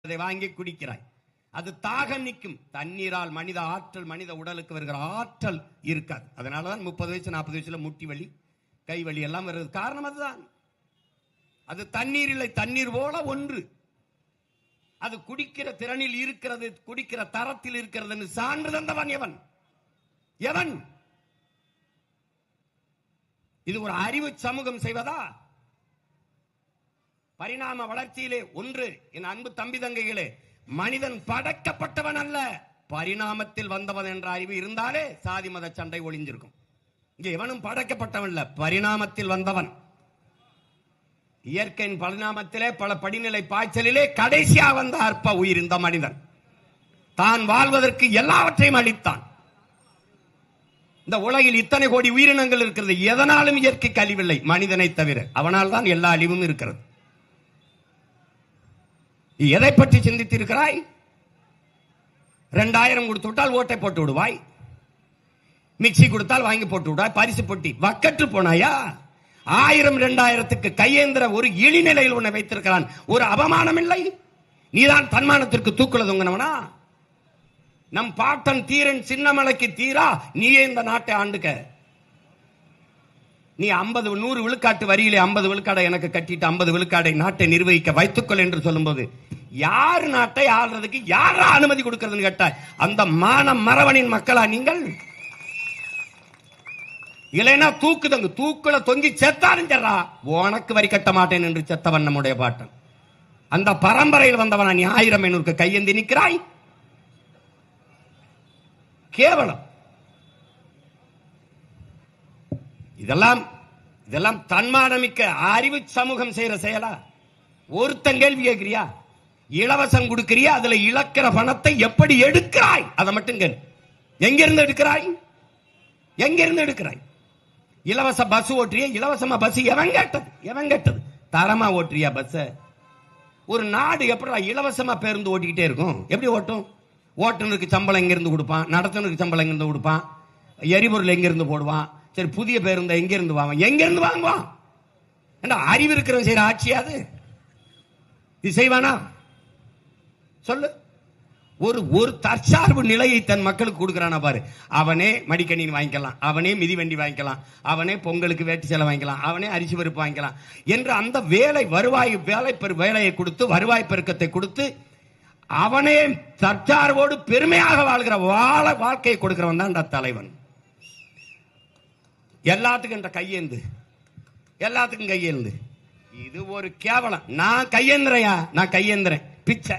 அதை வாங்கி குடிக்கிறாய். அது தாகம் நிற்கும். தண்ணீரால் மனித ஆற்றல், மனித உடலுக்கு வருகிற ஆற்றல் இருக்காது. அதனாலதான் 30 வயசு 40 வயசுல முட்டி வலி, கை வலி எல்லாம் வருது. காரணம் அதுதான். அது தண்ணீர் இல்லை, தண்ணீர் போல ஒன்று. அது குடிக்கிற திறனில் இருக்கிறது, குடிக்கிற தரத்தில் இருக்கிறது சான்று தந்தவன் எவன்? எவன்? இது ஒரு அறிவு சமூகம் செய்வதா? பரிணாம வளர்ச்சியிலே ஒன்று, என் அன்பு தம்பி தங்கைகளே, மனிதன் படைக்கப்பட்டவன் அல்ல, பரிணாமத்தில் வந்தவன் என்ற அறிவு இருந்தாலே சாதி மத சண்டை ஒளிஞ்சிருக்கும். இங்க எவனும் படைக்கப்பட்டவன் இல்ல, பரிணாமத்தில் வந்தவன். இயற்கையின் பரிணாமத்திலே பல படிநிலை பாய்ச்சலிலே கடைசியா வந்த அற்ப உயிர் இந்த மனிதன். தான் வாழ்வதற்கு எல்லாவற்றையும் அளித்தான். இந்த உலகில் இத்தனை கோடி உயிரினங்கள் இருக்கிறது. எதனாலும் இயற்கைக்கு அழிவில்லை, மனிதனை தவிர. அவனால் தான் எல்லா அழிவும் இருக்கிறது. எதை பற்றி சிந்தித்திருக்கிறாய்? 2000 கொடுத்து விட்டால் ஓட்டை போட்டு விடுவாய், மிக்சி கொடுத்தால் வாங்கி போட்டு விடுவாய், பரிசு பொட்டி வக்கற்று போனாயா? 1000 2000க்கு கையேந்திர ஒரு இழிநிலையில் உன்னை வைத்திருக்கிறான். ஒரு அவமானம் இல்லை? நீதான் தன்மானத்திற்கு தூக்குல தொங்கினவனா? நம் பாட்டன் தீரன் சின்னமலைக்கு தீரா நீயே இந்த நாட்டை ஆண்டுக்க. நீ 100 விழுக்காட்டு வரியிலே 50 விழுக்காடை எனக்கு கட்டிட்டு 50 விழுக்காடை நாட்டை நிர்வகிக்க வைத்துக்கொள் என்று சொல்லும்போது யார் நாட்டை ஆள்றதுக்கு யார அனுமதி கொடுக்கிறதுன்னு கேட்ட அந்த மான மரவனின் மக்களா நீங்கள்? இல்லைன்னா தூக்குதங்க, தூக்குல தொங்கி செத்தாலும் சரா, உனக்கு வரி கட்ட மாட்டேன் என்று செத்தவன் நம்முடைய பாட்டன். அந்த பரம்பரையில் வந்தவனா நீ 1000 500 கையேந்தி நிற்கிறாய்? கேவலம். இதெல்லாம் தன்மானமிக்க அறிவு சமூகம் செய்யற செயலா? ஒருத்தன் கேள்வி கேட்கிறியா? இலவசம் கொடுக்கிறியா? அதுல இழக்கிற பணத்தை எப்படி எடுக்கிறாய்? அதை மட்டும் கேள். எங்கிருந்து எடுக்கிறாய்? எங்கிருந்து எடுக்கிறாய்? இலவச பஸ் ஓட்டுறியா? இலவசமா பஸ் எவன் கேட்டது? எவன் கேட்டது? தரமா ஓட்டுறியா பஸ்? ஒரு நாடு எப்படி இலவசமா பேருந்து ஓட்டிக்கிட்டே இருக்கும்? எப்படி ஓட்டும்? ஓட்டுநருக்கு சம்பளம் எங்கிருந்து கொடுப்பான், நடத்துனருக்கு சம்பளம் எங்கிருந்து கொடுப்பான், எரிபொருள் எங்கிருந்து போடுவான், சரி புதிய பேருந்து எங்கிருந்து வாங்குவான், எங்கிருந்து வாங்குவான்? அறிவு இருக்கிறவன் செய்யற ஆட்சியாது இது செய்வானா? சொல்லு. ஒரு தற்சார்பு நிலையை தன் மக்களுக்கு கொடுக்கிறானா பாரு. அவனே மடிக்கணினி வாங்கிக்கலாம், அவனே மிதிவண்டி வாங்கிக்கலாம், அவனே பொங்கலுக்கு வேட்டி சேலை வாங்கிக்கலாம், அவனே அரிசி பருப்பு வாங்கிக்கலாம் என்று அந்த வேலையை கொடுத்து, வருவாய் பெருக்கத்தை கொடுத்து, அவனே தற்சார்போடு பெருமையாக வாழ்கிற வாழ்க்கையை கொடுக்கிறவன் தான் தலைவன். எல்லாத்துக்கும் கையேந்து, எல்லாத்துக்கும் கையேந்து. இது ஒரு கேவலம். நான் கையேந்திரையா? நான் கையேந்திரன் பிச்சை.